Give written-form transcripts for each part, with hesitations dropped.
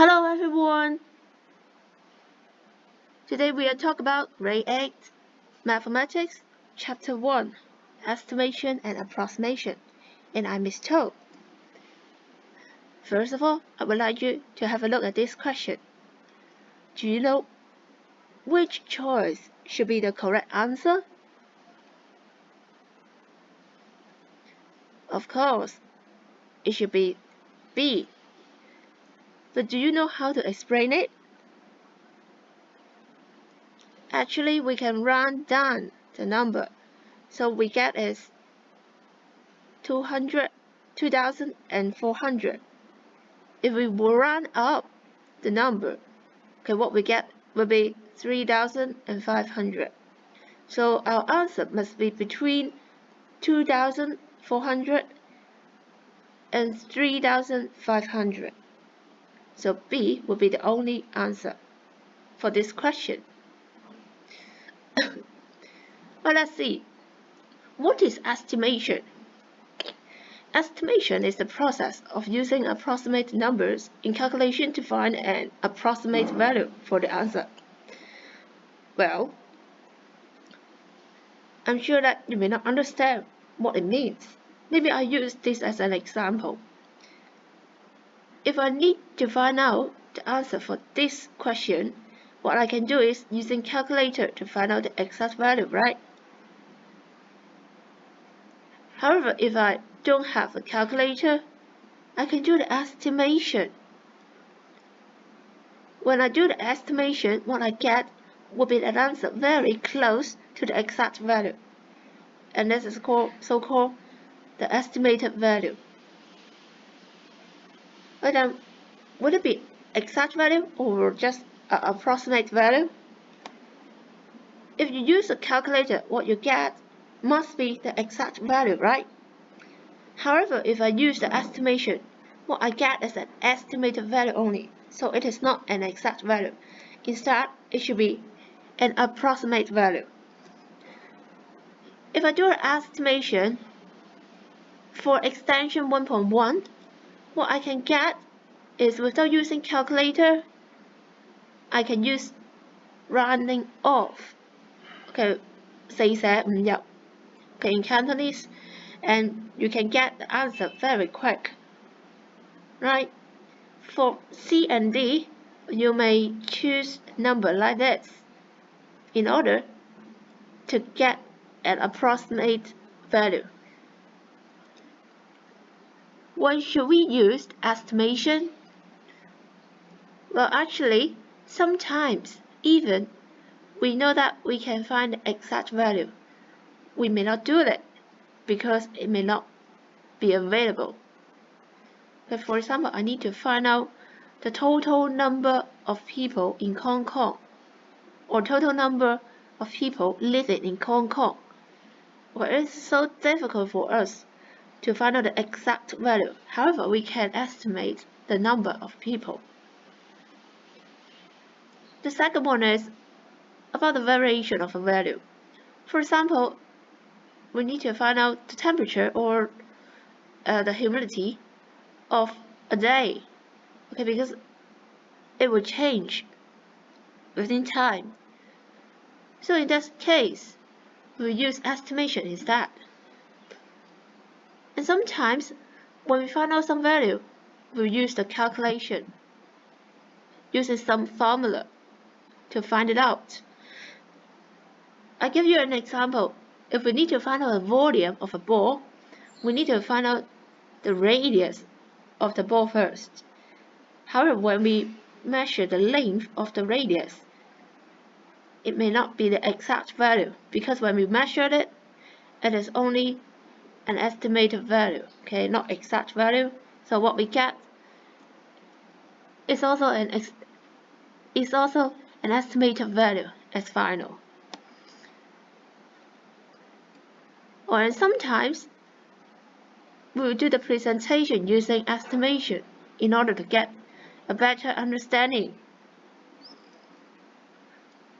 Hello everyone! Today we are talking about Grade 8 Mathematics, Chapter 1 Estimation and Approximation, and I'm Miss To. First of all, I would like you to have a look at this question. Do you know which choice should be the correct answer? Of course, it should be B. But do you know how to explain it? Actually, we can round down the number, so we get is 200, 2,400. If we round up the number, okay, what we get will be 3,500. So our answer must be between 2,400 and 3,500. So B will be the only answer for this question. Well, let's see. What is estimation? Estimation is the process of using approximate numbers in calculation to find an approximate value for the answer. Well, I'm sure that you may not understand what it means. Maybe I use this as an example. If I need to find out the answer for this question, what I can do is using calculator to find out the exact value, right? However, if I don't have a calculator, I can do the estimation. When I do the estimation, what I get will be an answer very close to the exact value. And this is so-called the estimated value. But then, would it be exact value or just an approximate value? If you use a calculator, what you get must be the exact value, right? However, if I use the estimation, what I get is an estimated value only, so it is not an exact value. Instead, it should be an approximate value. If I do an estimation for extension 1.1, what I can get is without using calculator, I can use rounding off. Okay, 四捨五入. Okay, in Cantonese, and you can get the answer very quick, right? For C and D, you may choose number like this in order to get an approximate value. When should we use estimation? Well, actually, sometimes even we know that we can find the exact value, we may not do it because it may not be available. But for example, I need to find out the total number of people in Hong Kong or total number of people living in Hong Kong. Well, it's so difficult for us to find out the exact value. However, we can estimate the number of people. The second one is about the variation of a value. For example, we need to find out the temperature or the humidity of a day, okay, because it will change within time. So in that case, we use estimation instead. And sometimes when we find out some value, we use the calculation, using some formula to find it out. I give you an example. If we need to find out the volume of a ball, we need to find out the radius of the ball first. However, when we measure the length of the radius, it may not be the exact value because when we measured it, it is only an estimated value, okay, not exact value. So what we get is also an estimated value as final. Or sometimes we will do the presentation using estimation in order to get a better understanding.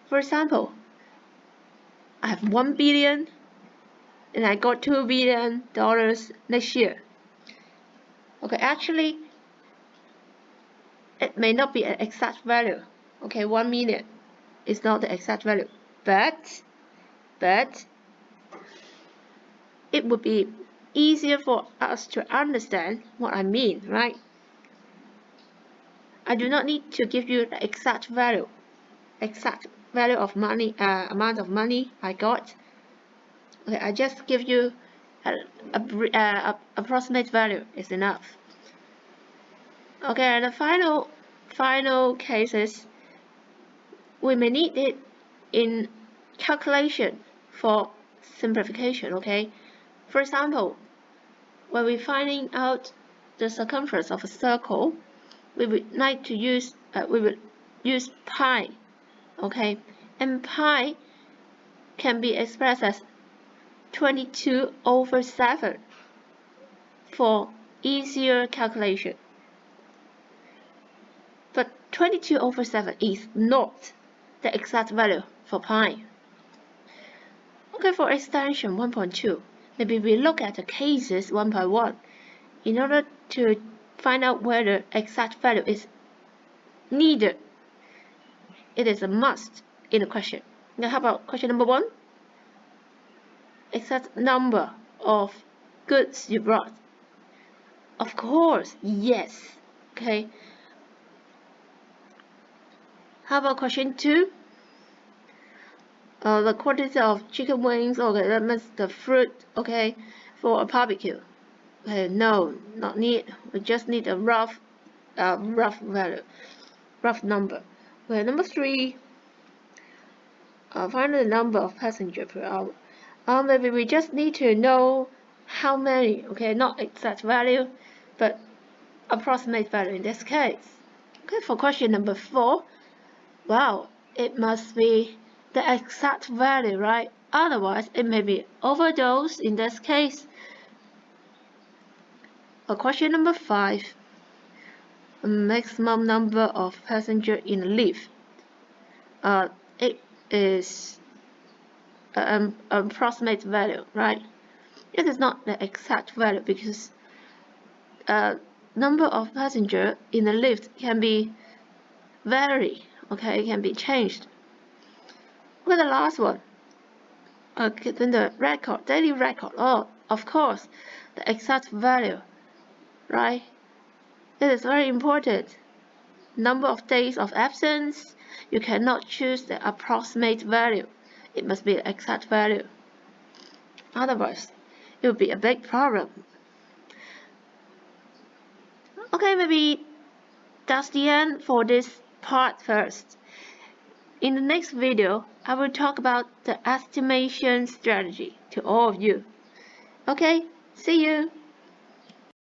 For example, I have 1 billion and I got $2 billion next year. Okay, actually, it may not be an exact value. Okay, 1 million is not the exact value, but it would be easier for us to understand what I mean, right? I do not need to give you the exact value of money, amount of money I got. Okay, I just give you a approximate value is enough. Okay, and the final cases, we may need it in calculation for simplification. Okay, for example, when we're finding out the circumference of a circle, we would like to use pi. Okay, and pi can be expressed as 22/7 for easier calculation. But 22/7 is not the exact value for pi. Okay, for extension 1.2, maybe we look at the cases one by one in order to find out whether exact value is needed. It is a must in the question. Now, how about question number 1? Exact number of goods you brought. Of course, yes. Okay. How about question 2? The quantity of chicken wings. Okay, that means the fruit. Okay, for a barbecue. Okay, no, not need. We just need a rough value, rough number. Okay, number 3. Find the number of passengers per hour. Maybe we just need to know how many. Okay, not exact value, but approximate value in this case. Okay, for question number 4. Wow, it must be the exact value, right? Otherwise, it may be overdose in this case. For question number 5. Maximum number of passengers in a lift. It is an approximate value, right? It is not the exact value because number of passengers in a lift can be vary. Okay, it can be changed. Look at the last one. Then the record, daily record. Oh, of course, the exact value, right? It is very important. Number of days of absence. You cannot choose the approximate value. It must be the exact value. Otherwise, it will be a big problem. Okay, maybe that's the end for this part first. In the next video, I will talk about the estimation strategy to all of you. Okay, see you!